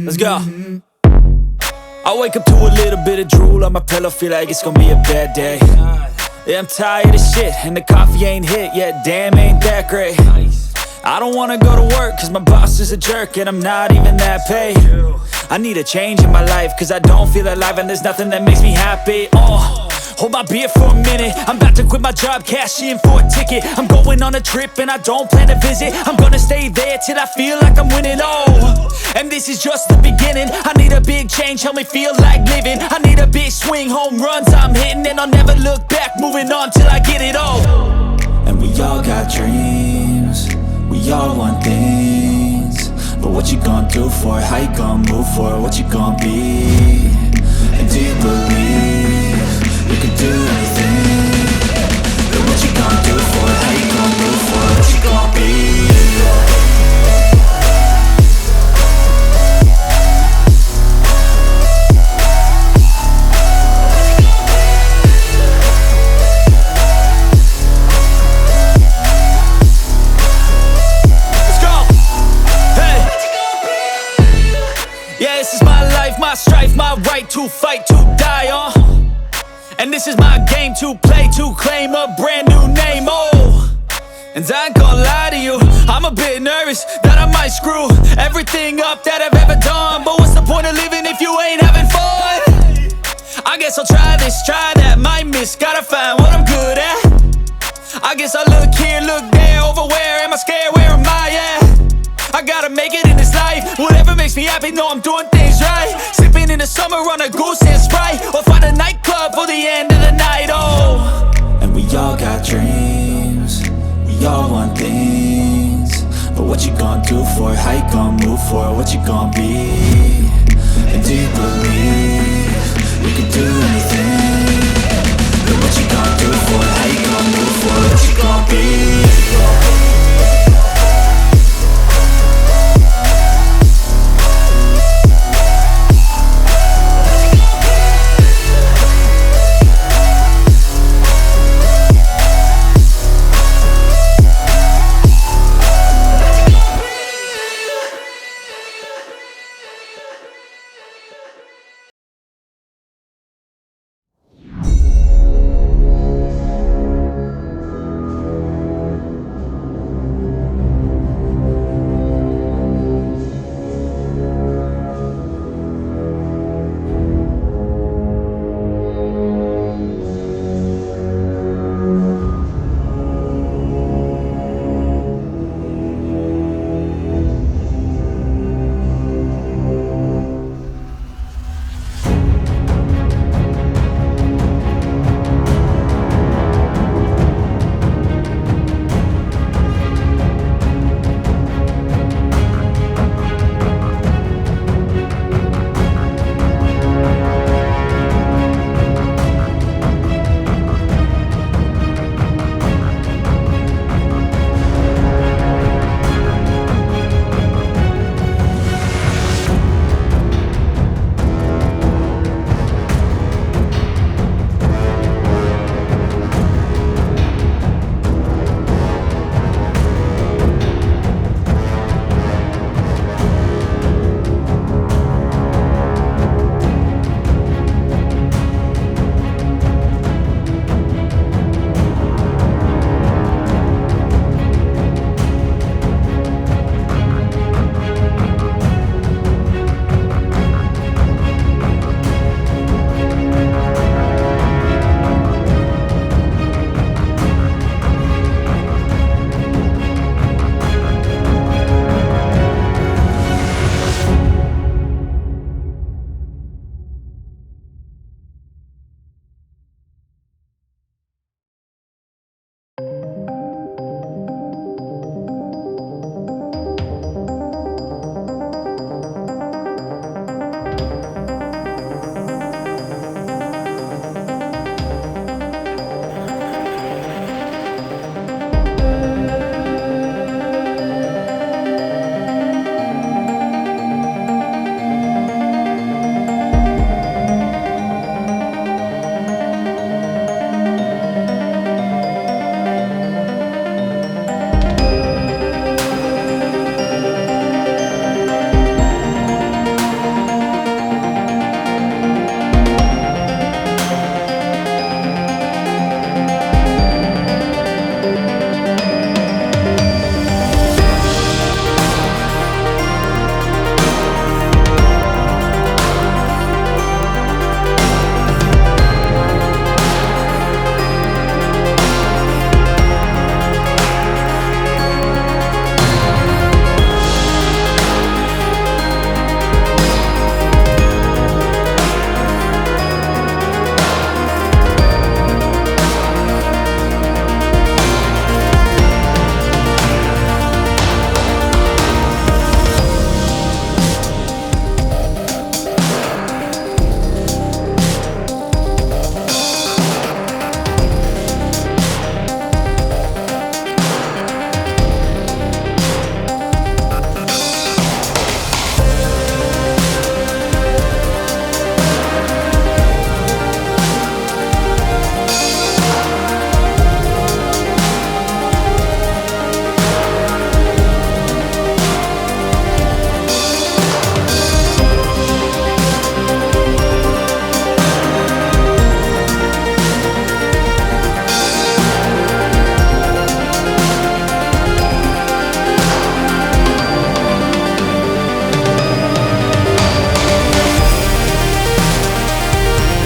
Let's go. I wake up to a little bit of drool on my pillow, feel like it's gonna be a bad day. Yeah, I'm tired of shit, and the coffee ain't hit yet, damn, ain't that great. I don't wanna go to work, cause my boss is a jerk, and I'm not even that paid. I need a change in my life, cause I don't feel alive, and there's nothing that makes me happy. Hold my beer for a minute, I'm about to quit my job, cash in for a ticket. I'm going on a trip and I don't plan to visit. I'm gonna stay there till I feel like I'm winning, and this is just the beginning. I need a big change, help me feel like living. I need a big swing, home runs I'm hitting, and I'll never look back, moving on till I get it all. And we all got dreams, we all want things, but what you gonna do for it? How you gonna move for it? What you gonna be? And do you believe you can do anything? But what you gonna do for it? How you gonna move for it? What you gonna be? fight to die on. And this is my game to play, to claim a brand new name, oh. And I ain't gonna lie to you, I'm a bit nervous that I might screw everything up that I've ever done. But what's the point of living if you ain't having fun? I guess I'll try this, try that, might miss, gotta find what I'm good at. I guess I look here, look there, over where am I scared, where am I at? I gotta make it in this life, whatever makes me happy, know I'm doing things right. Sipping in the summer on a goose and Sprite, or find a nightclub for the end of the night, oh. And we all got dreams, we all want things, but what you gonna do for it, how you gonna move for it, what you gonna be? And do you believe you can do anything? But what you gonna do for it, how you gonna move for it, what you gonna be?